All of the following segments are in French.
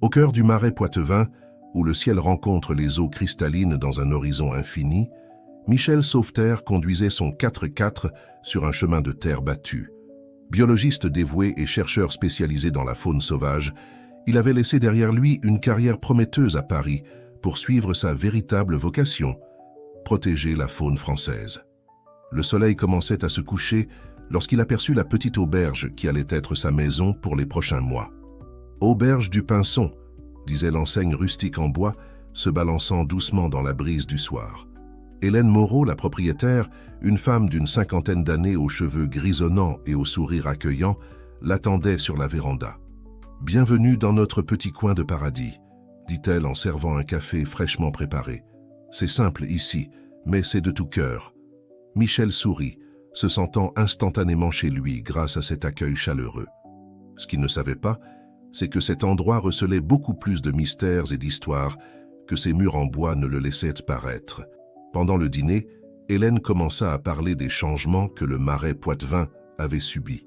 Au cœur du marais poitevin, où le ciel rencontre les eaux cristallines dans un horizon infini, Michel Sauveterre conduisait son 4x4 sur un chemin de terre battu. Biologiste dévoué et chercheur spécialisé dans la faune sauvage, il avait laissé derrière lui une carrière prometteuse à Paris pour suivre sa véritable vocation, protéger la faune française. Le soleil commençait à se coucher lorsqu'il aperçut la petite auberge qui allait être sa maison pour les prochains mois. « Auberge du Pinson », disait l'enseigne rustique en bois, se balançant doucement dans la brise du soir. Hélène Moreau, la propriétaire, une femme d'une cinquantaine d'années aux cheveux grisonnants et au sourire accueillant, l'attendait sur la véranda. « Bienvenue dans notre petit coin de paradis », dit-elle en servant un café fraîchement préparé. « C'est simple ici, mais c'est de tout cœur. » Michel sourit, se sentant instantanément chez lui grâce à cet accueil chaleureux. Ce qu'il ne savait pas, c'est que cet endroit recelait beaucoup plus de mystères et d'histoires que ces murs en bois ne le laissaient paraître. Pendant le dîner, Hélène commença à parler des changements que le marais poitevin avait subis.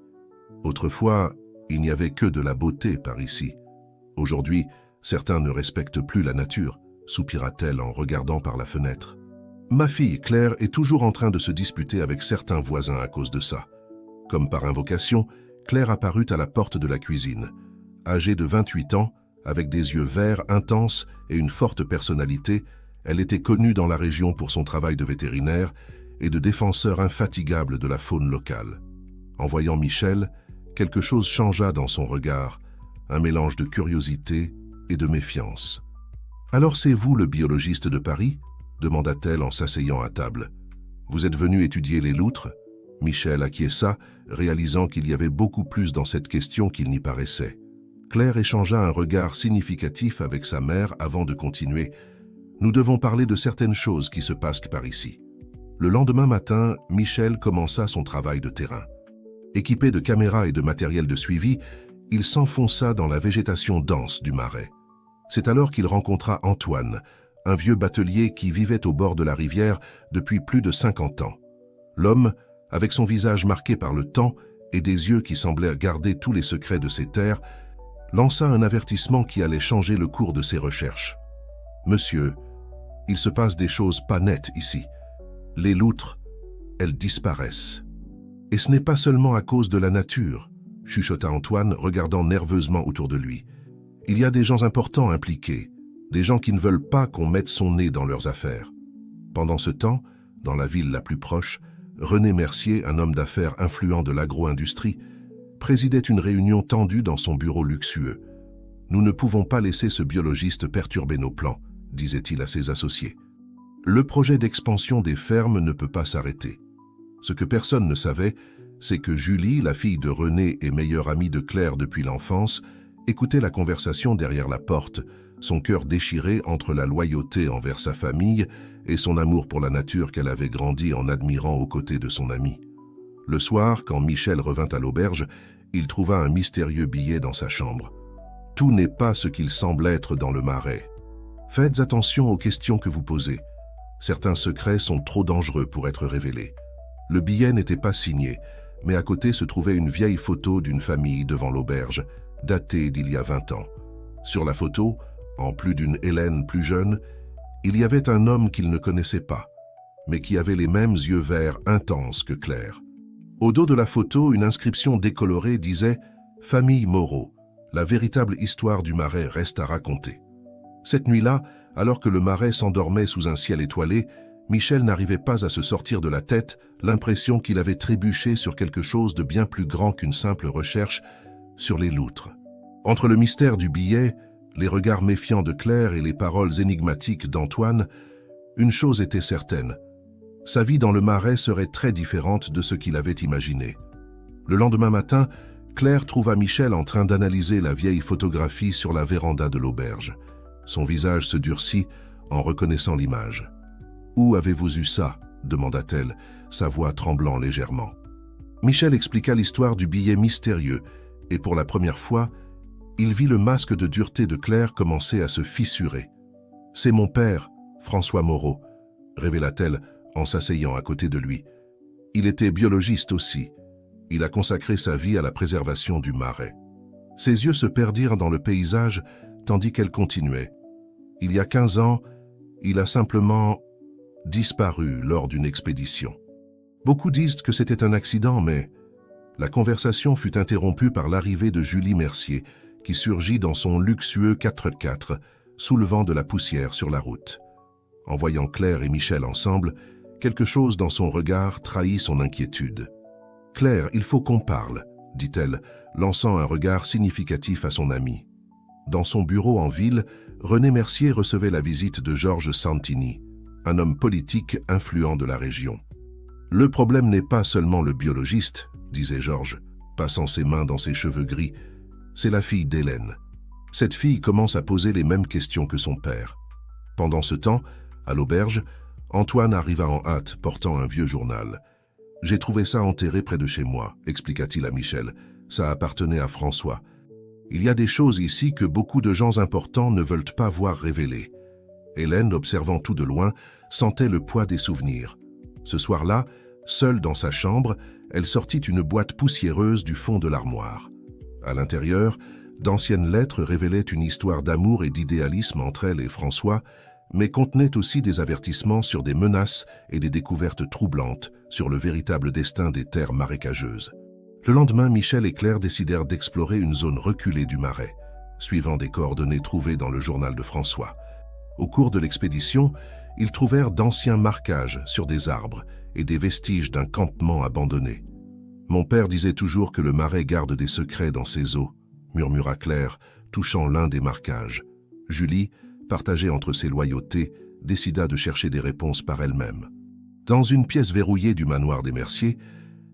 Autrefois, il n'y avait que de la beauté par ici. Aujourd'hui, certains ne respectent plus la nature, soupira-t-elle en regardant par la fenêtre. Ma fille, Claire, est toujours en train de se disputer avec certains voisins à cause de ça. Comme par invocation, Claire apparut à la porte de la cuisine. Âgée de 28 ans, avec des yeux verts intenses et une forte personnalité, elle était connue dans la région pour son travail de vétérinaire et de défenseur infatigable de la faune locale. En voyant Michel, quelque chose changea dans son regard, un mélange de curiosité et de méfiance. « Alors c'est vous le biologiste de Paris ?» demanda-t-elle en s'asseyant à table. « Vous êtes venu étudier les loutres ?» Michel acquiesça, réalisant qu'il y avait beaucoup plus dans cette question qu'il n'y paraissait. Claire échangea un regard significatif avec sa mère avant de continuer. « Nous devons parler de certaines choses qui se passent par ici. » Le lendemain matin, Michel commença son travail de terrain. Équipé de caméras et de matériel de suivi, il s'enfonça dans la végétation dense du marais. C'est alors qu'il rencontra Antoine, un vieux batelier qui vivait au bord de la rivière depuis plus de 50 ans. L'homme, avec son visage marqué par le temps et des yeux qui semblaient garder tous les secrets de ses terres, lança un avertissement qui allait changer le cours de ses recherches. « Monsieur, il se passe des choses pas nettes ici. Les loutres, elles disparaissent. Et ce n'est pas seulement à cause de la nature, » chuchota Antoine, regardant nerveusement autour de lui. « Il y a des gens importants impliqués, des gens qui ne veulent pas qu'on mette son nez dans leurs affaires. » Pendant ce temps, dans la ville la plus proche, René Mercier, un homme d'affaires influent de l'agro-industrie, présidait une réunion tendue dans son bureau luxueux. « Nous ne pouvons pas laisser ce biologiste perturber nos plans, » disait-il à ses associés. Le projet d'expansion des fermes ne peut pas s'arrêter. Ce que personne ne savait, c'est que Julie, la fille de René et meilleure amie de Claire depuis l'enfance, écoutait la conversation derrière la porte, son cœur déchiré entre la loyauté envers sa famille et son amour pour la nature qu'elle avait grandi en admirant aux côtés de son ami. Le soir, quand Michel revint à l'auberge, il trouva un mystérieux billet dans sa chambre. « Tout n'est pas ce qu'il semble être dans le marais. Faites attention aux questions que vous posez. Certains secrets sont trop dangereux pour être révélés. » Le billet n'était pas signé, mais à côté se trouvait une vieille photo d'une famille devant l'auberge, datée d'il y a 20 ans. Sur la photo, en plus d'une Hélène plus jeune, il y avait un homme qu'il ne connaissait pas, mais qui avait les mêmes yeux verts intenses que Claire. Au dos de la photo, une inscription décolorée disait « Famille Moreau, la véritable histoire du marais reste à raconter ». Cette nuit-là, alors que le marais s'endormait sous un ciel étoilé, Michel n'arrivait pas à se sortir de la tête l'impression qu'il avait trébuché sur quelque chose de bien plus grand qu'une simple recherche sur les loutres. Entre le mystère du billet, les regards méfiants de Claire et les paroles énigmatiques d'Antoine, une chose était certaine. Sa vie dans le marais serait très différente de ce qu'il avait imaginé. Le lendemain matin, Claire trouva Michel en train d'analyser la vieille photographie sur la véranda de l'auberge. Son visage se durcit en reconnaissant l'image. « Où avez-vous eu ça ?» demanda-t-elle, sa voix tremblant légèrement. Michel expliqua l'histoire du billet mystérieux et pour la première fois, il vit le masque de dureté de Claire commencer à se fissurer. « C'est mon père, François Moreau », révéla-t-elle en s'asseyant à côté de lui. Il était biologiste aussi. Il a consacré sa vie à la préservation du marais. Ses yeux se perdirent dans le paysage tandis qu'elle continuait. Il y a 15 ans, il a simplement disparu lors d'une expédition. Beaucoup disent que c'était un accident, mais la conversation fut interrompue par l'arrivée de Julie Mercier, qui surgit dans son luxueux 4x4, soulevant de la poussière sur la route. En voyant Claire et Michel ensemble, quelque chose dans son regard trahit son inquiétude. « Claire, il faut qu'on parle », dit-elle, lançant un regard significatif à son amie. Dans son bureau en ville, René Mercier recevait la visite de Georges Santini, un homme politique influent de la région. « Le problème n'est pas seulement le biologiste », disait Georges, passant ses mains dans ses cheveux gris, « c'est la fille d'Hélène. Cette fille commence à poser les mêmes questions que son père. » Pendant ce temps, à l'auberge, Antoine arriva en hâte, portant un vieux journal. « J'ai trouvé ça enterré près de chez moi », expliqua-t-il à Michel. « Ça appartenait à François. Il y a des choses ici que beaucoup de gens importants ne veulent pas voir révélées. » Hélène, observant tout de loin, sentait le poids des souvenirs. Ce soir-là, seule dans sa chambre, elle sortit une boîte poussiéreuse du fond de l'armoire. À l'intérieur, d'anciennes lettres révélaient une histoire d'amour et d'idéalisme entre elle et François, mais contenaient aussi des avertissements sur des menaces et des découvertes troublantes sur le véritable destin des terres marécageuses. Le lendemain, Michel et Claire décidèrent d'explorer une zone reculée du Marais, suivant des coordonnées trouvées dans le journal de François. Au cours de l'expédition, ils trouvèrent d'anciens marquages sur des arbres et des vestiges d'un campement abandonné. « Mon père disait toujours que le Marais garde des secrets dans ses eaux », murmura Claire, touchant l'un des marquages. Julie, partagée entre ses loyautés, décida de chercher des réponses par elle-même. Dans une pièce verrouillée du manoir des Mercier,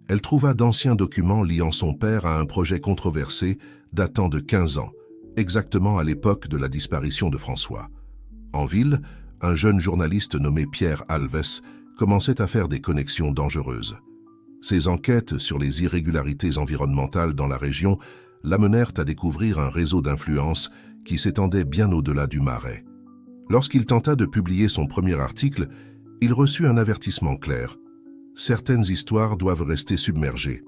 elle trouva d'anciens documents liant son père à un projet controversé datant de 15 ans, exactement à l'époque de la disparition de François. En ville, un jeune journaliste nommé Pierre Alves commençait à faire des connexions dangereuses. Ses enquêtes sur les irrégularités environnementales dans la région l'amenèrent à découvrir un réseau d'influence qui s'étendait bien au-delà du Marais. Lorsqu'il tenta de publier son premier article, il reçut un avertissement clair. Certaines histoires doivent rester submergées.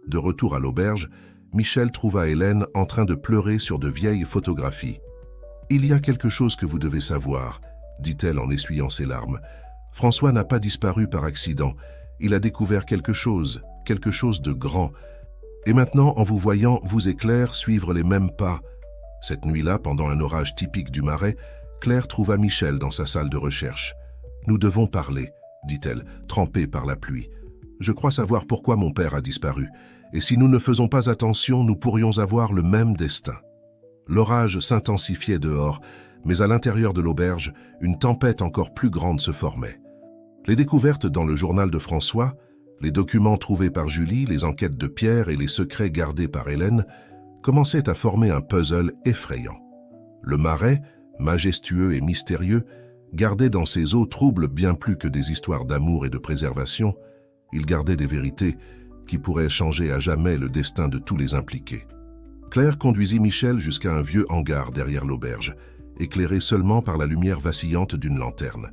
De retour à l'auberge, Michel trouva Hélène en train de pleurer sur de vieilles photographies. « Il y a quelque chose que vous devez savoir », dit-elle en essuyant ses larmes. « François n'a pas disparu par accident. Il a découvert quelque chose de grand. Et maintenant, en vous voyant, vous et Claire suivre les mêmes pas. » Cette nuit-là, pendant un orage typique du Marais, Claire trouva Michel dans sa salle de recherche. « Nous devons parler, » dit-elle, trempée par la pluie. « Je crois savoir pourquoi mon père a disparu, et si nous ne faisons pas attention, nous pourrions avoir le même destin. » L'orage s'intensifiait dehors, mais à l'intérieur de l'auberge, une tempête encore plus grande se formait. Les découvertes dans le journal de François, les documents trouvés par Julie, les enquêtes de Pierre et les secrets gardés par Hélène commençaient à former un puzzle effrayant. Le Marais, majestueux et mystérieux, gardait dans ses eaux troubles bien plus que des histoires d'amour et de préservation. Il gardait des vérités qui pourraient changer à jamais le destin de tous les impliqués. Claire conduisit Michel jusqu'à un vieux hangar derrière l'auberge, éclairé seulement par la lumière vacillante d'une lanterne.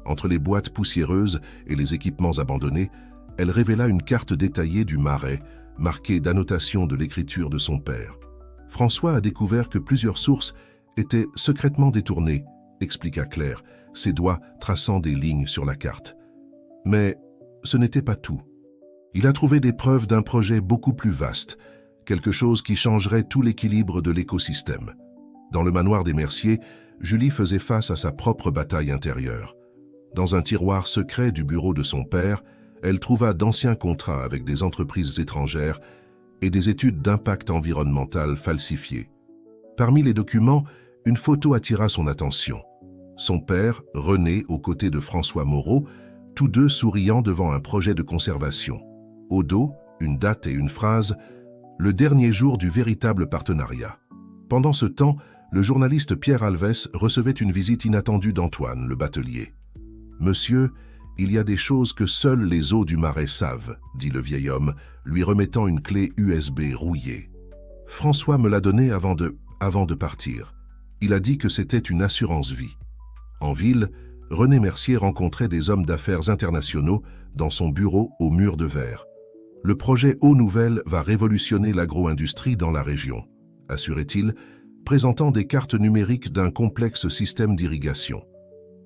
Entre les boîtes poussiéreuses et les équipements abandonnés, elle révéla une carte détaillée du Marais, marquée d'annotations de l'écriture de son père. François a découvert que plusieurs sources étaient secrètement détournées, expliqua Claire, ses doigts traçant des lignes sur la carte. Mais ce n'était pas tout. Il a trouvé des preuves d'un projet beaucoup plus vaste, quelque chose qui changerait tout l'équilibre de l'écosystème. Dans le manoir des Mercier, Julie faisait face à sa propre bataille intérieure. Dans un tiroir secret du bureau de son père, elle trouva d'anciens contrats avec des entreprises étrangères et des études d'impact environnemental falsifiées. Parmi les documents, une photo attira son attention. Son père, René, aux côtés de François Moreau, tous deux souriant devant un projet de conservation. Au dos, une date et une phrase, « Le dernier jour du véritable partenariat ». Pendant ce temps, le journaliste Pierre Alves recevait une visite inattendue d'Antoine, le batelier. « Monsieur, il y a des choses que seuls les eaux du Marais savent, » dit le vieil homme, lui remettant une clé USB rouillée. « François me l'a donnée avant de partir. Il a dit que c'était une assurance-vie. » En ville, René Mercier rencontrait des hommes d'affaires internationaux dans son bureau au mur de verre. Le projet Eau Nouvelle va révolutionner l'agro-industrie dans la région, assurait-il, présentant des cartes numériques d'un complexe système d'irrigation.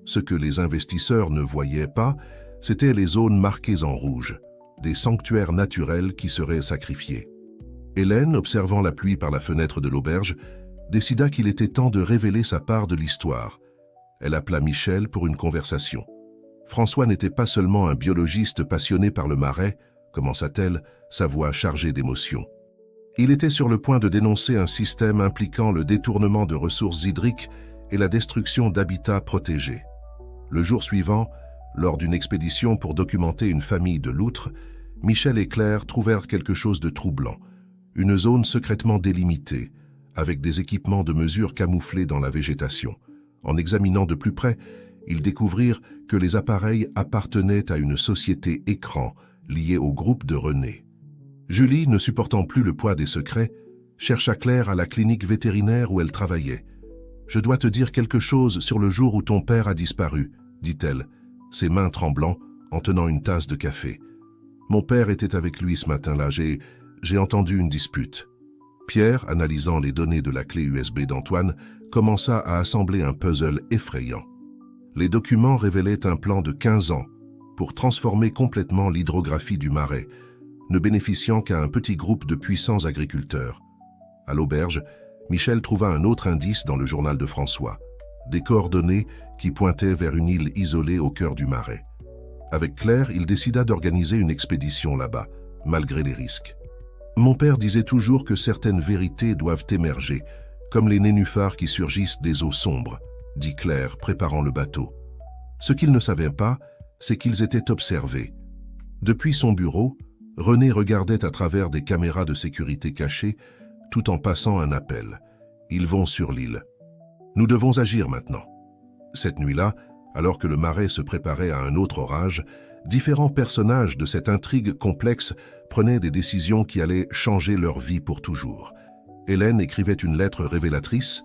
Ce que les investisseurs ne voyaient pas, c'étaient les zones marquées en rouge, des sanctuaires naturels qui seraient sacrifiés. Hélène, observant la pluie par la fenêtre de l'auberge, décida qu'il était temps de révéler sa part de l'histoire. Elle appela Michel pour une conversation. François n'était pas seulement un biologiste passionné par le marais, commença-t-elle, sa voix chargée d'émotion. Il était sur le point de dénoncer un système impliquant le détournement de ressources hydriques et la destruction d'habitats protégés. Le jour suivant, lors d'une expédition pour documenter une famille de loutres, Michel et Claire trouvèrent quelque chose de troublant, une zone secrètement délimitée, avec des équipements de mesure camouflés dans la végétation. En examinant de plus près, ils découvrirent que les appareils appartenaient à une société écran liée au groupe de René. Julie, ne supportant plus le poids des secrets, chercha Claire à la clinique vétérinaire où elle travaillait. « Je dois te dire quelque chose sur le jour où ton père a disparu », dit-elle, ses mains tremblant, en tenant une tasse de café. « Mon père était avec lui ce matin-là, j'ai entendu une dispute. » Pierre, analysant les données de la clé USB d'Antoine, commença à assembler un puzzle effrayant. Les documents révélaient un plan de 15 ans pour transformer complètement l'hydrographie du marais, ne bénéficiant qu'à un petit groupe de puissants agriculteurs. À l'auberge, Michel trouva un autre indice dans le journal de François, des coordonnées qui pointaient vers une île isolée au cœur du marais. Avec Claire, il décida d'organiser une expédition là-bas, malgré les risques. Mon père disait toujours que certaines vérités doivent émerger, comme les nénuphars qui surgissent des eaux sombres, dit Claire, préparant le bateau. Ce qu'il ne savait pas, c'est qu'ils étaient observés. Depuis son bureau, René regardait à travers des caméras de sécurité cachées, tout en passant un appel. Ils vont sur l'île. Nous devons agir maintenant. Cette nuit-là, alors que le marais se préparait à un autre orage, différents personnages de cette intrigue complexe prenaient des décisions qui allaient changer leur vie pour toujours. Hélène écrivait une lettre révélatrice,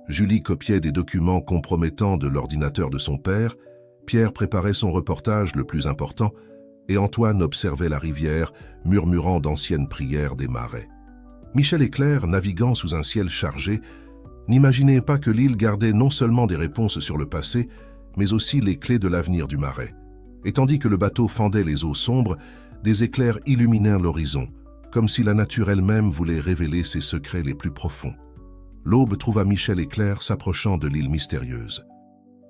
Julie copiait des documents compromettants de l'ordinateur de son père, Pierre préparait son reportage le plus important, et Antoine observait la rivière, murmurant d'anciennes prières des marais. Michel et Claire, naviguant sous un ciel chargé, n'imaginaient pas que l'île gardait non seulement des réponses sur le passé, mais aussi les clés de l'avenir du marais. Et tandis que le bateau fendait les eaux sombres, des éclairs illuminèrent l'horizon, comme si la nature elle-même voulait révéler ses secrets les plus profonds. L'aube trouva Michel et Claire s'approchant de l'île mystérieuse.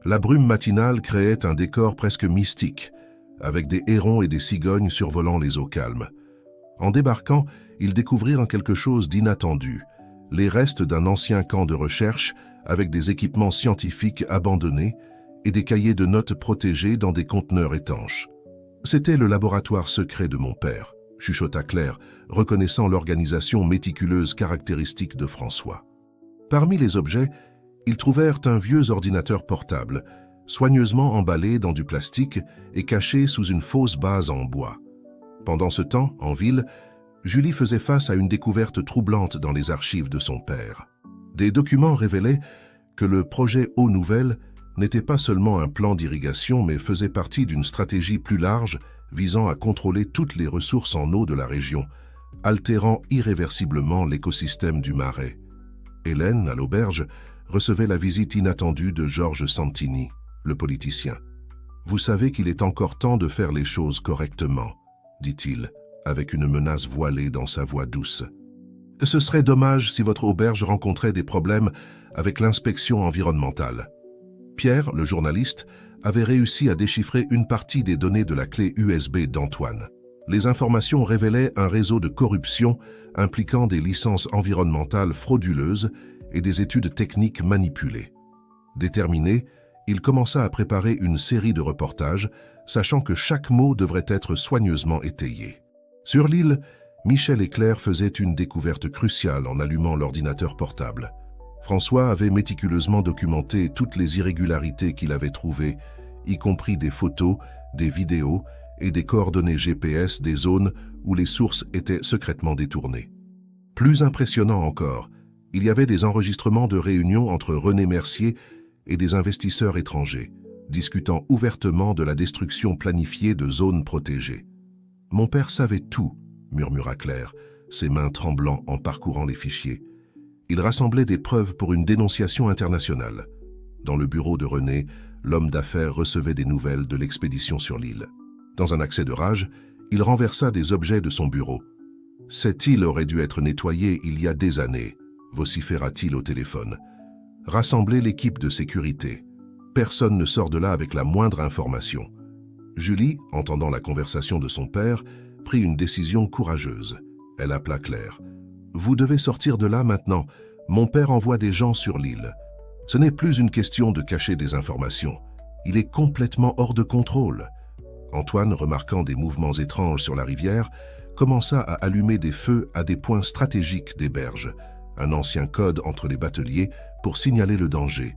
La brume matinale créait un décor presque mystique, avec des hérons et des cigognes survolant les eaux calmes. En débarquant, ils découvrirent quelque chose d'inattendu, les restes d'un ancien camp de recherche avec des équipements scientifiques abandonnés et des cahiers de notes protégés dans des conteneurs étanches. C'était le laboratoire secret de mon père, chuchota Claire, reconnaissant l'organisation méticuleuse caractéristique de François. Parmi les objets, ils trouvèrent un vieux ordinateur portable, soigneusement emballé dans du plastique et caché sous une fausse base en bois. Pendant ce temps, en ville, Julie faisait face à une découverte troublante dans les archives de son père. Des documents révélaient que le projet Eau Nouvelle n'était pas seulement un plan d'irrigation, mais faisait partie d'une stratégie plus large visant à contrôler toutes les ressources en eau de la région, altérant irréversiblement l'écosystème du marais. Hélène, à l'auberge, recevait la visite inattendue de Georges Santini, le politicien. « Vous savez qu'il est encore temps de faire les choses correctement », dit-il, avec une menace voilée dans sa voix douce. « Ce serait dommage si votre auberge rencontrait des problèmes avec l'inspection environnementale. » Pierre, le journaliste, avait réussi à déchiffrer une partie des données de la clé USB d'Antoine. Les informations révélaient un réseau de corruption impliquant des licences environnementales frauduleuses et des études techniques manipulées. Déterminé, il commença à préparer une série de reportages, sachant que chaque mot devrait être soigneusement étayé. Sur l'île, Michel et Claire faisaient une découverte cruciale en allumant l'ordinateur portable. François avait méticuleusement documenté toutes les irrégularités qu'il avait trouvées, y compris des photos, des vidéos et des coordonnées GPS des zones où les sources étaient secrètement détournées. Plus impressionnant encore, il y avait des enregistrements de réunions entre René Mercier et des investisseurs étrangers, discutant ouvertement de la destruction planifiée de zones protégées. « Mon père savait tout », murmura Claire, ses mains tremblant en parcourant les fichiers. Il rassemblait des preuves pour une dénonciation internationale. Dans le bureau de René, l'homme d'affaires recevait des nouvelles de l'expédition sur l'île. Dans un accès de rage, il renversa des objets de son bureau. « Cette île aurait dû être nettoyée il y a des années », vociféra-t-il au téléphone. « Rassemblez l'équipe de sécurité. Personne ne sort de là avec la moindre information. » Julie, entendant la conversation de son père, prit une décision courageuse. Elle appela Claire. « Vous devez sortir de là maintenant. Mon père envoie des gens sur l'île. Ce n'est plus une question de cacher des informations. Il est complètement hors de contrôle. » Antoine, remarquant des mouvements étranges sur la rivière, commença à allumer des feux à des points stratégiques des berges, un ancien code entre les bateliers pour signaler le danger.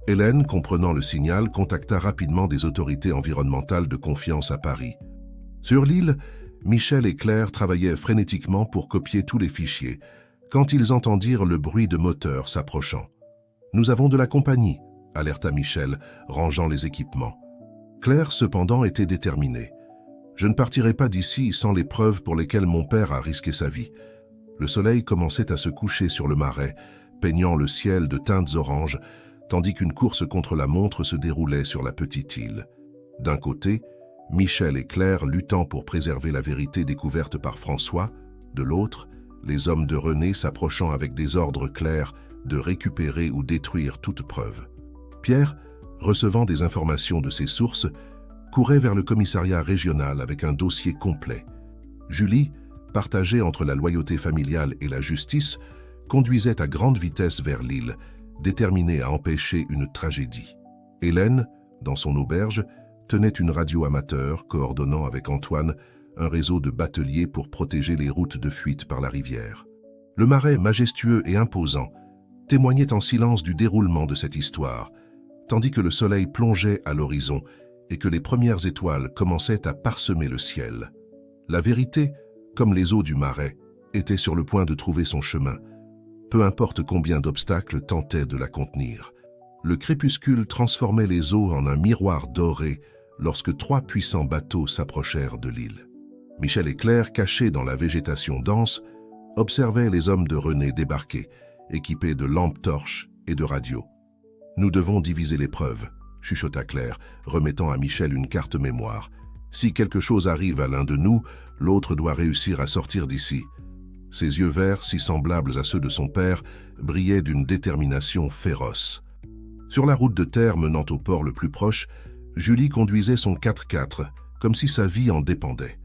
Hélène, comprenant le signal, contacta rapidement des autorités environnementales de confiance à Paris. Sur l'île, Michel et Claire travaillaient frénétiquement pour copier tous les fichiers, quand ils entendirent le bruit de moteurs s'approchant. « Nous avons de la compagnie », alerta Michel, rangeant les équipements. Claire, cependant, était déterminée. « Je ne partirai pas d'ici sans les preuves pour lesquelles mon père a risqué sa vie. » Le soleil commençait à se coucher sur le marais, peignant le ciel de teintes oranges, tandis qu'une course contre la montre se déroulait sur la petite île. D'un côté, Michel et Claire luttant pour préserver la vérité découverte par François, de l'autre, les hommes de René s'approchant avec des ordres clairs de récupérer ou détruire toute preuve. Pierre, recevant des informations de ses sources, courait vers le commissariat régional avec un dossier complet. Julie, partagée entre la loyauté familiale et la justice, conduisait à grande vitesse vers l'île, déterminée à empêcher une tragédie. Hélène, dans son auberge, tenait une radio amateur coordonnant avec Antoine un réseau de bateliers pour protéger les routes de fuite par la rivière. Le marais majestueux et imposant témoignait en silence du déroulement de cette histoire, tandis que le soleil plongeait à l'horizon et que les premières étoiles commençaient à parsemer le ciel. La vérité, comme les eaux du marais, était sur le point de trouver son chemin, peu importe combien d'obstacles tentaient de la contenir. Le crépuscule transformait les eaux en un miroir doré lorsque 3 puissants bateaux s'approchèrent de l'île. Michel et Claire, cachés dans la végétation dense, observaient les hommes de René débarquer, équipés de lampes torches et de radios. « Nous devons diviser les preuves », chuchota Claire, remettant à Michel une carte mémoire. « Si quelque chose arrive à l'un de nous, l'autre doit réussir à sortir d'ici. » Ses yeux verts, si semblables à ceux de son père, brillaient d'une détermination féroce. Sur la route de terre menant au port le plus proche, Julie conduisait son 4x4, comme si sa vie en dépendait.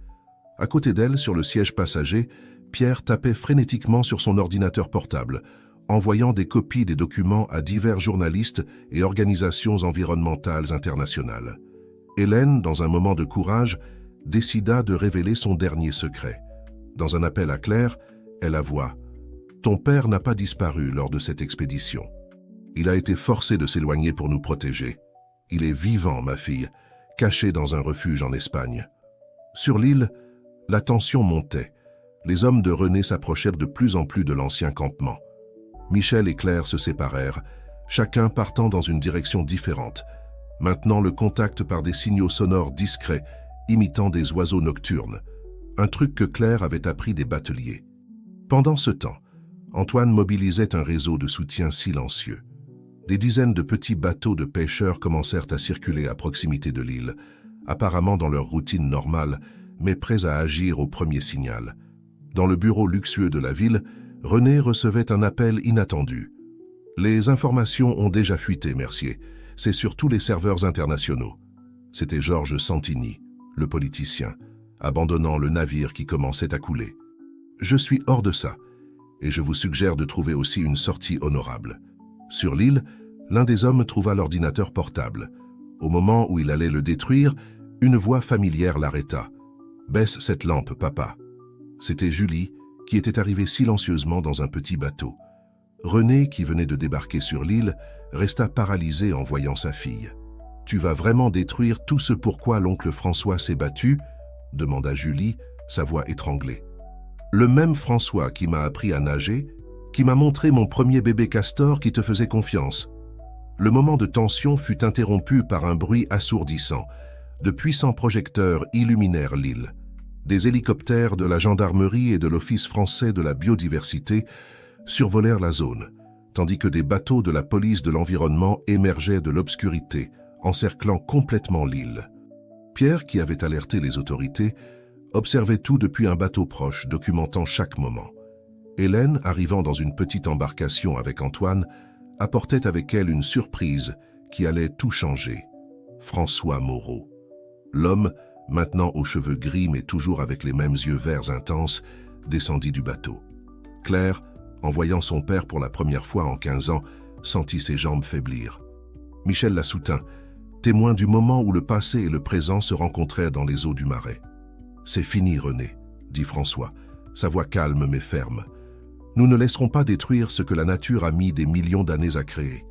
À côté d'elle, sur le siège passager, Pierre tapait frénétiquement sur son ordinateur portable, envoyant des copies des documents à divers journalistes et organisations environnementales internationales. Hélène, dans un moment de courage, décida de révéler son dernier secret. Dans un appel à Claire, elle avoua « Ton père n'a pas disparu lors de cette expédition. Il a été forcé de s'éloigner pour nous protéger. Il est vivant, ma fille, caché dans un refuge en Espagne. » Sur l'île, la tension montait. Les hommes de René s'approchèrent de plus en plus de l'ancien campement. Michel et Claire se séparèrent, chacun partant dans une direction différente, maintenant le contact par des signaux sonores discrets, imitant des oiseaux nocturnes, un truc que Claire avait appris des bateliers. Pendant ce temps, Antoine mobilisait un réseau de soutien silencieux. Des dizaines de petits bateaux de pêcheurs commencèrent à circuler à proximité de l'île, apparemment dans leur routine normale, mais prêts à agir au premier signal. Dans le bureau luxueux de la ville, René recevait un appel inattendu. « Les informations ont déjà fuité, Mercier. C'est sur tous les serveurs internationaux. » C'était Georges Santini, le politicien, abandonnant le navire qui commençait à couler. « Je suis hors de ça, et je vous suggère de trouver aussi une sortie honorable. » Sur l'île, l'un des hommes trouva l'ordinateur portable. Au moment où il allait le détruire, une voix familière l'arrêta. « Baisse cette lampe, papa. » C'était Julie, qui était arrivée silencieusement dans un petit bateau. René, qui venait de débarquer sur l'île, resta paralysé en voyant sa fille. « Tu vas vraiment détruire tout ce pourquoi l'oncle François s'est battu ?» demanda Julie, sa voix étranglée. « Le même François qui m'a appris à nager, qui m'a montré mon premier bébé castor qui te faisait confiance. » Le moment de tension fut interrompu par un bruit assourdissant. De puissants projecteurs illuminèrent l'île. Des hélicoptères de la gendarmerie et de l'Office français de la biodiversité survolèrent la zone, tandis que des bateaux de la police de l'environnement émergeaient de l'obscurité, encerclant complètement l'île. Pierre, qui avait alerté les autorités, observait tout depuis un bateau proche, documentant chaque moment. Hélène, arrivant dans une petite embarcation avec Antoine, apportait avec elle une surprise qui allait tout changer. François Moreau. L'homme, maintenant aux cheveux gris mais toujours avec les mêmes yeux verts intenses, descendit du bateau. Claire, en voyant son père pour la première fois en 15 ans, sentit ses jambes faiblir. Michel la soutint, témoin du moment où le passé et le présent se rencontrèrent dans les eaux du Marais. « C'est fini, René, » dit François, sa voix calme mais ferme. « Nous ne laisserons pas détruire ce que la nature a mis des millions d'années à créer. »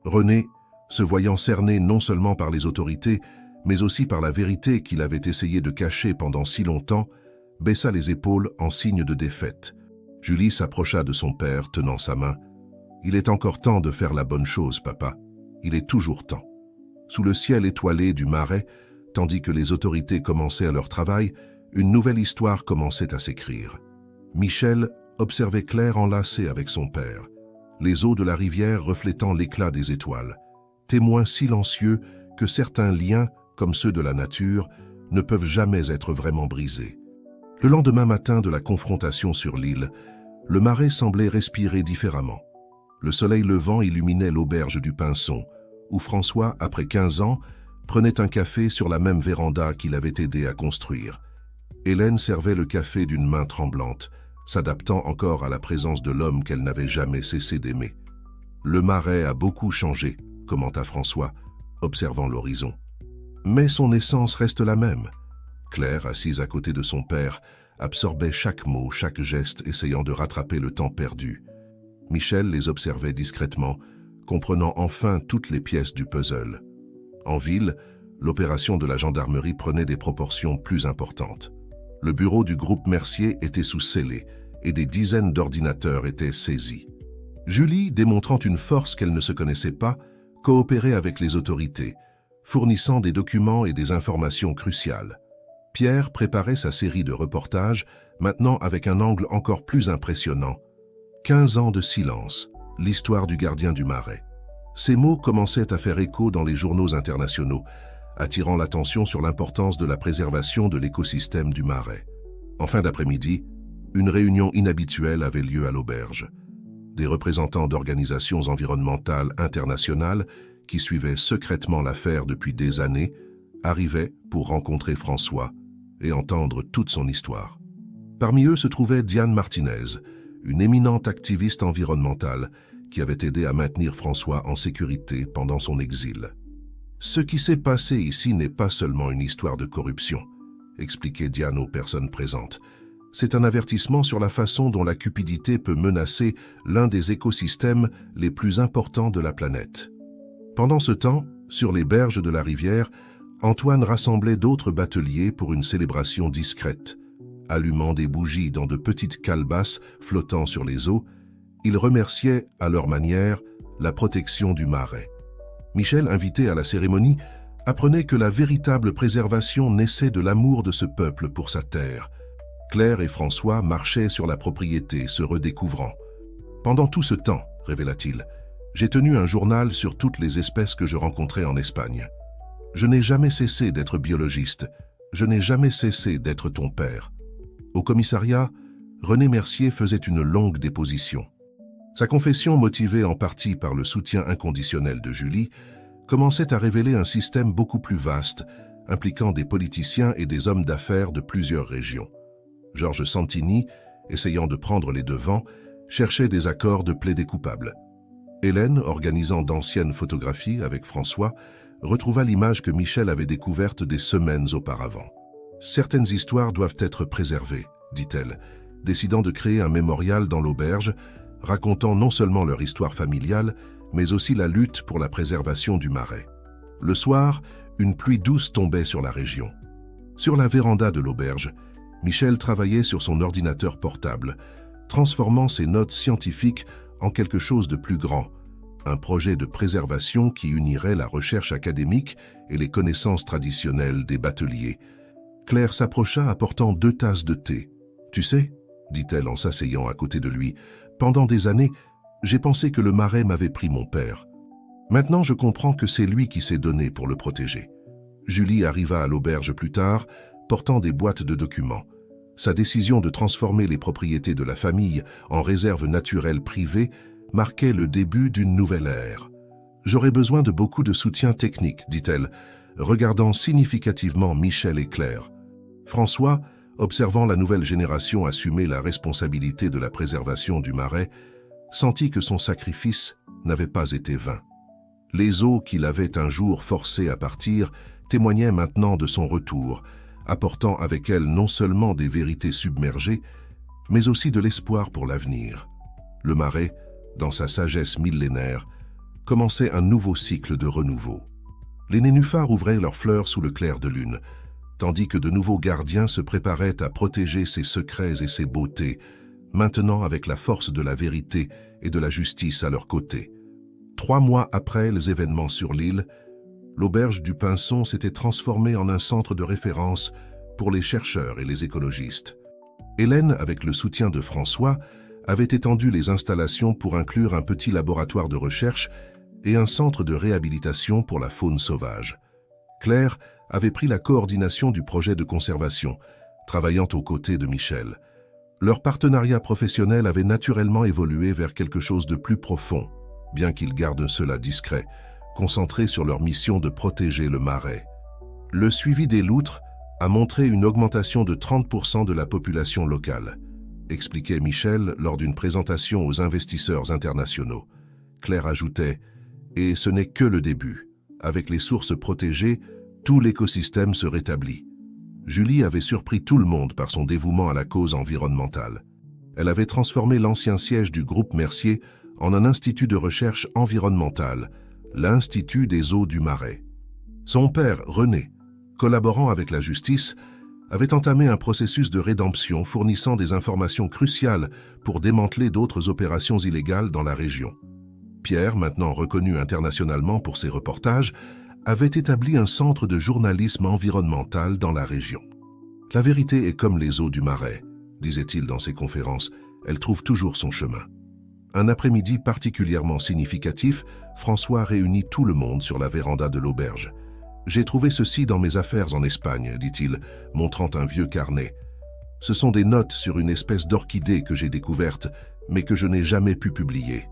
René, se voyant cerné non seulement par les autorités, mais aussi par la vérité qu'il avait essayé de cacher pendant si longtemps, baissa les épaules en signe de défaite. Julie s'approcha de son père, tenant sa main. « Il est encore temps de faire la bonne chose, papa. Il est toujours temps. » Sous le ciel étoilé du Marais, tandis que les autorités commençaient leur travail, une nouvelle histoire commençait à s'écrire. Michel observait Claire enlacée avec son père, les eaux de la rivière reflétant l'éclat des étoiles, témoin silencieux que certains liens, comme ceux de la nature, ne peuvent jamais être vraiment brisés. Le lendemain matin de la confrontation sur l'île, le Marais semblait respirer différemment. Le soleil levant illuminait l'auberge du Pinson, où François, après 15 ans, prenait un café sur la même véranda qu'il avait aidé à construire. Hélène servait le café d'une main tremblante, s'adaptant encore à la présence de l'homme qu'elle n'avait jamais cessé d'aimer. « Le Marais a beaucoup changé », commenta François, observant l'horizon. « Mais son essence reste la même. » Claire, assise à côté de son père, absorbait chaque mot, chaque geste, essayant de rattraper le temps perdu. Michel les observait discrètement, comprenant enfin toutes les pièces du puzzle. En ville, l'opération de la gendarmerie prenait des proportions plus importantes. Le bureau du groupe Mercier était sous scellé et des dizaines d'ordinateurs étaient saisis. Julie, démontrant une force qu'elle ne se connaissait pas, coopérait avec les autorités, fournissant des documents et des informations cruciales. Pierre préparait sa série de reportages, maintenant avec un angle encore plus impressionnant. 15 ans de silence, l'histoire du gardien du Marais. Ces mots commençaient à faire écho dans les journaux internationaux, attirant l'attention sur l'importance de la préservation de l'écosystème du Marais. En fin d'après-midi, une réunion inhabituelle avait lieu à l'auberge. Des représentants d'organisations environnementales internationales, qui suivaient secrètement l'affaire depuis des années, arrivaient pour rencontrer François et entendre toute son histoire. Parmi eux se trouvait Diane Martinez, une éminente activiste environnementale qui avait aidé à maintenir François en sécurité pendant son exil. « Ce qui s'est passé ici n'est pas seulement une histoire de corruption », expliquait Diane aux personnes présentes. « C'est un avertissement sur la façon dont la cupidité peut menacer l'un des écosystèmes les plus importants de la planète. » Pendant ce temps, sur les berges de la rivière, Antoine rassemblait d'autres bateliers pour une célébration discrète. Allumant des bougies dans de petites calebasses flottant sur les eaux, ils remerciaient, à leur manière, la protection du Marais. Michel, invité à la cérémonie, apprenait que la véritable préservation naissait de l'amour de ce peuple pour sa terre. Claire et François marchaient sur la propriété, se redécouvrant. « Pendant tout ce temps, révéla-t-il, j'ai tenu un journal sur toutes les espèces que je rencontrais en Espagne. Je n'ai jamais cessé d'être biologiste, je n'ai jamais cessé d'être ton père. » Au commissariat, René Mercier faisait une longue déposition. Sa confession, motivée en partie par le soutien inconditionnel de Julie, commençait à révéler un système beaucoup plus vaste, impliquant des politiciens et des hommes d'affaires de plusieurs régions. Georges Santini, essayant de prendre les devants, cherchait des accords de plaider coupables. Hélène, organisant d'anciennes photographies avec François, retrouva l'image que Michel avait découverte des semaines auparavant. « Certaines histoires doivent être préservées, dit-elle, décidant de créer un mémorial dans l'auberge, racontant non seulement leur histoire familiale, mais aussi la lutte pour la préservation du Marais. Le soir, une pluie douce tombait sur la région. Sur la véranda de l'auberge, Michel travaillait sur son ordinateur portable, transformant ses notes scientifiques en quelque chose de plus grand, un projet de préservation qui unirait la recherche académique et les connaissances traditionnelles des bateliers. Claire s'approcha apportant 2 tasses de thé. « Tu sais, dit-elle en s'asseyant à côté de lui, Pendant des années, j'ai pensé que le Marais m'avait pris mon père. Maintenant, je comprends que c'est lui qui s'est donné pour le protéger. » Julie arriva à l'auberge plus tard, portant des boîtes de documents. Sa décision de transformer les propriétés de la famille en réserve naturelle privée marquait le début d'une nouvelle ère. « J'aurais besoin de beaucoup de soutien technique, dit-elle, regardant significativement Michel et Claire. François, observant la nouvelle génération assumer la responsabilité de la préservation du Marais, sentit que son sacrifice n'avait pas été vain. Les eaux qu'il avait un jour forcées à partir témoignaient maintenant de son retour, apportant avec elles non seulement des vérités submergées, mais aussi de l'espoir pour l'avenir. Le Marais, dans sa sagesse millénaire, commençait un nouveau cycle de renouveau. Les nénuphars ouvraient leurs fleurs sous le clair de lune, tandis que de nouveaux gardiens se préparaient à protéger ses secrets et ses beautés, maintenant avec la force de la vérité et de la justice à leur côté. 3 mois après les événements sur l'île, l'auberge du Pinson s'était transformée en un centre de référence pour les chercheurs et les écologistes. Hélène, avec le soutien de François, avait étendu les installations pour inclure un petit laboratoire de recherche et un centre de réhabilitation pour la faune sauvage. Claire avait pris la coordination du projet de conservation, travaillant aux côtés de Michel. Leur partenariat professionnel avait naturellement évolué vers quelque chose de plus profond, bien qu'ils gardent cela discret, concentrés sur leur mission de protéger le Marais. Le suivi des loutres a montré une augmentation de 30% de la population locale, expliquait Michel lors d'une présentation aux investisseurs internationaux. Claire ajoutait « Et ce n'est que le début. Avec les sources protégées, tout l'écosystème se rétablit. » Julie avait surpris tout le monde par son dévouement à la cause environnementale. Elle avait transformé l'ancien siège du groupe Mercier en un institut de recherche environnementale, l'Institut des eaux du Marais. Son père, René, collaborant avec la justice, avait entamé un processus de rédemption fournissant des informations cruciales pour démanteler d'autres opérations illégales dans la région. Pierre, maintenant reconnu internationalement pour ses reportages, avait établi un centre de journalisme environnemental dans la région. « La vérité est comme les eaux du Marais », disait-il dans ses conférences, « elle trouve toujours son chemin. » Un après-midi particulièrement significatif, François réunit tout le monde sur la véranda de l'auberge. « J'ai trouvé ceci dans mes affaires en Espagne, dit-il, montrant un vieux carnet. Ce sont des notes sur une espèce d'orchidée que j'ai découverte, mais que je n'ai jamais pu publier. »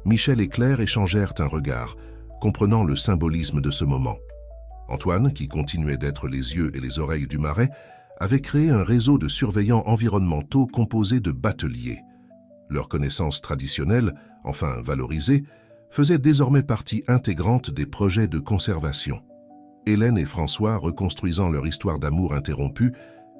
Michel et Claire échangèrent un regard, comprenant le symbolisme de ce moment. Antoine, qui continuait d'être les yeux et les oreilles du Marais, avait créé un réseau de surveillants environnementaux composé de bateliers. Leurs connaissances traditionnelles, enfin valorisées, faisaient désormais partie intégrante des projets de conservation. Hélène et François, reconstruisant leur histoire d'amour interrompue,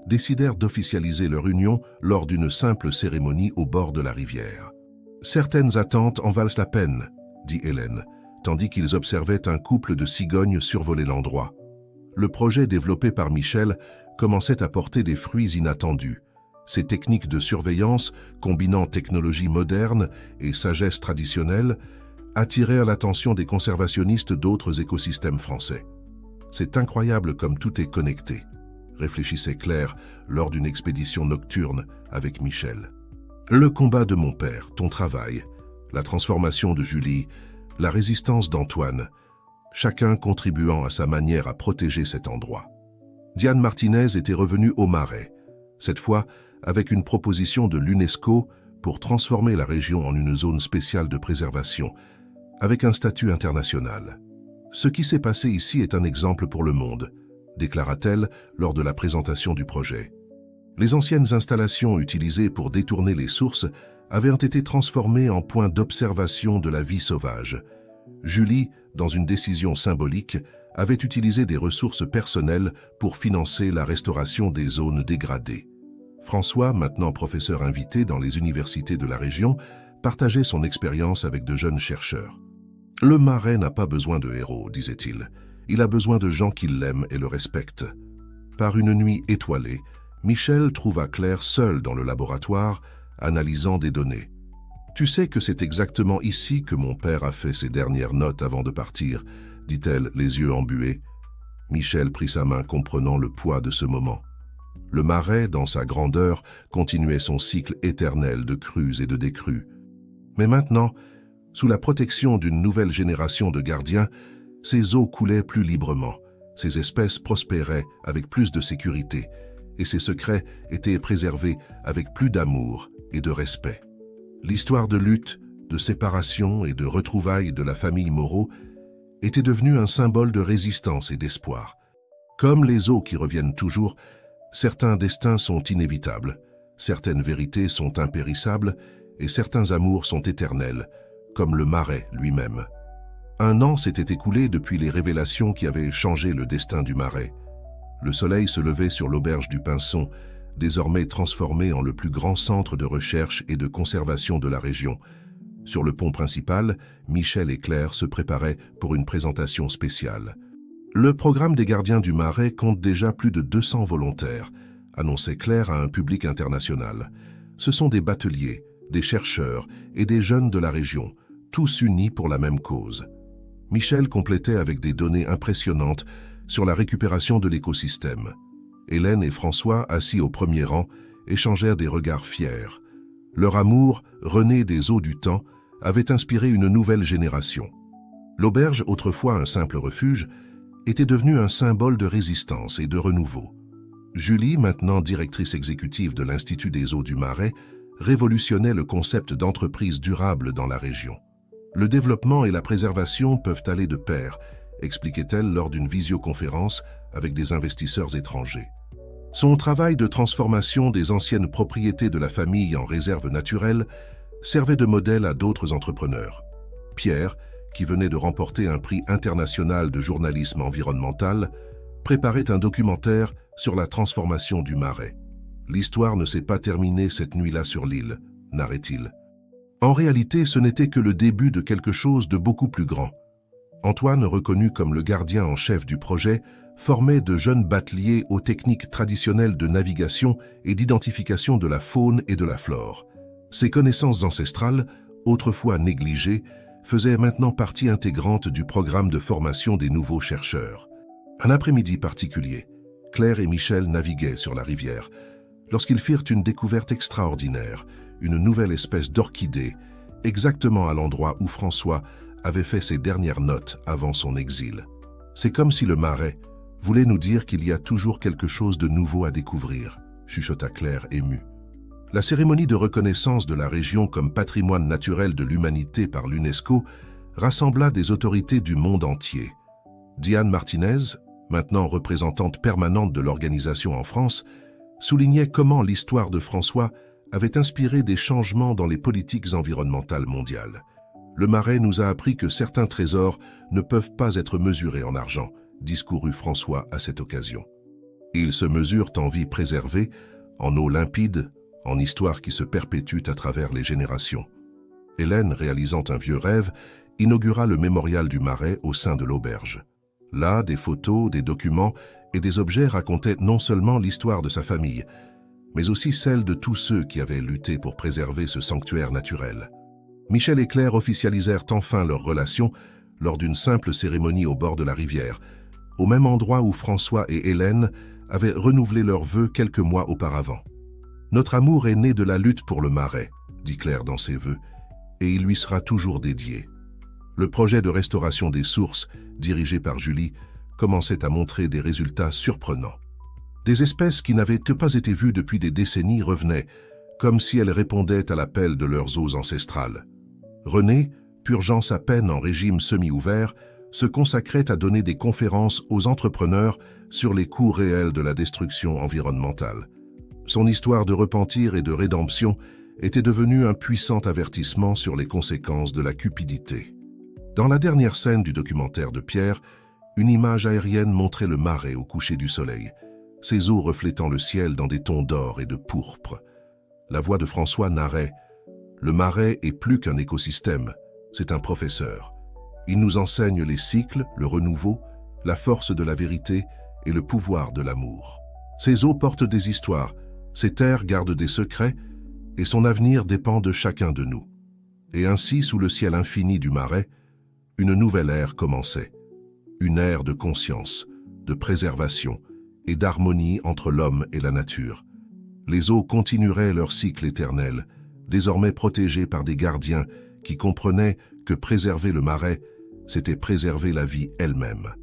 décidèrent d'officialiser leur union lors d'une simple cérémonie au bord de la rivière. « Certaines attentes en valent la peine, » dit Hélène, tandis qu'ils observaient un couple de cigognes survoler l'endroit. Le projet développé par Michel commençait à porter des fruits inattendus. Ces techniques de surveillance, combinant technologie moderne et sagesse traditionnelle, attirèrent l'attention des conservationnistes d'autres écosystèmes français. « C'est incroyable comme tout est connecté », réfléchissait Claire lors d'une expédition nocturne avec Michel. Le combat de mon père, ton travail, la transformation de Julie, la résistance d'Antoine, chacun contribuant à sa manière à protéger cet endroit. Diane Martinez était revenue au Marais, cette fois avec une proposition de l'UNESCO pour transformer la région en une zone spéciale de préservation, avec un statut international. « Ce qui s'est passé ici est un exemple pour le monde », déclara-t-elle lors de la présentation du projet. Les anciennes installations utilisées pour détourner les sources avaient été transformées en points d'observation de la vie sauvage. Julie, dans une décision symbolique, avait utilisé des ressources personnelles pour financer la restauration des zones dégradées. François, maintenant professeur invité dans les universités de la région, partageait son expérience avec de jeunes chercheurs. « Le Marais n'a pas besoin de héros, disait-il. Il a besoin de gens qui l'aiment et le respectent. » Par une nuit étoilée, Michel trouva Claire seule dans le laboratoire, analysant des données. « Tu sais que c'est exactement ici que mon père a fait ses dernières notes avant de partir, » dit-elle, les yeux embués. Michel prit sa main, comprenant le poids de ce moment. Le Marais, dans sa grandeur, continuait son cycle éternel de crues et de décrues. Mais maintenant, sous la protection d'une nouvelle génération de gardiens, ces eaux coulaient plus librement, ces espèces prospéraient avec plus de sécurité, et ces secrets étaient préservés avec plus d'amour et de respect. L'histoire de lutte, de séparation et de retrouvailles de la famille Moreau était devenue un symbole de résistance et d'espoir. Comme les eaux qui reviennent toujours, certains destins sont inévitables, certaines vérités sont impérissables et certains amours sont éternels, comme le Marais lui-même. 1 an s'était écoulé depuis les révélations qui avaient changé le destin du Marais. Le soleil se levait sur l'auberge du Pinson, désormais transformée en le plus grand centre de recherche et de conservation de la région. Sur le pont principal, Michel et Claire se préparaient pour une présentation spéciale. Le programme des gardiens du Marais compte déjà plus de 200 volontaires, annonçait Claire à un public international. Ce sont des bateliers, des chercheurs et des jeunes de la région, tous unis pour la même cause. Michel complétait avec des données impressionnantes sur la récupération de l'écosystème. Hélène et François, assis au premier rang, échangèrent des regards fiers. Leur amour, rené des eaux du temps, avait inspiré une nouvelle génération. L'auberge, autrefois un simple refuge, était devenue un symbole de résistance et de renouveau. Julie, maintenant directrice exécutive de l'Institut des eaux du Marais, révolutionnait le concept d'entreprise durable dans la région. Le développement et la préservation peuvent aller de pair, expliquait-elle lors d'une visioconférence avec des investisseurs étrangers. Son travail de transformation des anciennes propriétés de la famille en réserve naturelle servait de modèle à d'autres entrepreneurs. Pierre, qui venait de remporter un prix international de journalisme environnemental, préparait un documentaire sur la transformation du Marais. L'histoire ne s'est pas terminée cette nuit-là sur l'île, narrait-il. En réalité, ce n'était que le début de quelque chose de beaucoup plus grand. Antoine, reconnu comme le gardien en chef du projet, formait de jeunes bateliers aux techniques traditionnelles de navigation et d'identification de la faune et de la flore. Ces connaissances ancestrales, autrefois négligées, faisaient maintenant partie intégrante du programme de formation des nouveaux chercheurs. Un après-midi particulier, Claire et Michel naviguaient sur la rivière, lorsqu'ils firent une découverte extraordinaire, une nouvelle espèce d'orchidée, exactement à l'endroit où François avait fait ses dernières notes avant son exil. C'est comme si le Marais voulait nous dire qu'il y a toujours quelque chose de nouveau à découvrir, chuchota Claire émue. La cérémonie de reconnaissance de la région comme patrimoine naturel de l'humanité par l'UNESCO rassembla des autorités du monde entier. Diane Martinez, maintenant représentante permanente de l'organisation en France, soulignait comment l'histoire de François avait inspiré des changements dans les politiques environnementales mondiales. Le Marais nous a appris que certains trésors ne peuvent pas être mesurés en argent, discourut François à cette occasion. Ils se mesurent en vie préservée, en eau limpide, en histoire qui se perpétue à travers les générations. Hélène, réalisant un vieux rêve, inaugura le mémorial du Marais au sein de l'auberge. Là, des photos, des documents et des objets racontaient non seulement l'histoire de sa famille, mais aussi celle de tous ceux qui avaient lutté pour préserver ce sanctuaire naturel. Michel et Claire officialisèrent enfin leur relation lors d'une simple cérémonie au bord de la rivière, au même endroit où François et Hélène avaient renouvelé leurs vœux quelques mois auparavant. « Notre amour est né de la lutte pour le Marais », dit Claire dans ses vœux, et il lui sera toujours dédié. Le projet de restauration des sources, dirigé par Julie, commençait à montrer des résultats surprenants. Des espèces qui n'avaient que pas été vues depuis des décennies revenaient, comme si elles répondaient à l'appel de leurs eaux ancestrales. René, purgeant sa peine en régime semi-ouvert, se consacrait à donner des conférences aux entrepreneurs sur les coûts réels de la destruction environnementale. Son histoire de repentir et de rédemption était devenue un puissant avertissement sur les conséquences de la cupidité. Dans la dernière scène du documentaire de Pierre, une image aérienne montrait le Marais au coucher du soleil, ses eaux reflétant le ciel dans des tons d'or et de pourpre. La voix de François narrait « Le Marais est plus qu'un écosystème, c'est un professeur. Il nous enseigne les cycles, le renouveau, la force de la vérité et le pouvoir de l'amour. Ses eaux portent des histoires, ses terres gardent des secrets, et son avenir dépend de chacun de nous. » Et ainsi, sous le ciel infini du Marais, une nouvelle ère commençait. Une ère de conscience, de préservation et d'harmonie entre l'homme et la nature. Les eaux continueraient leur cycle éternel, désormais protégées par des gardiens qui comprenait que préserver le marais, c'était préserver la vie elle-même.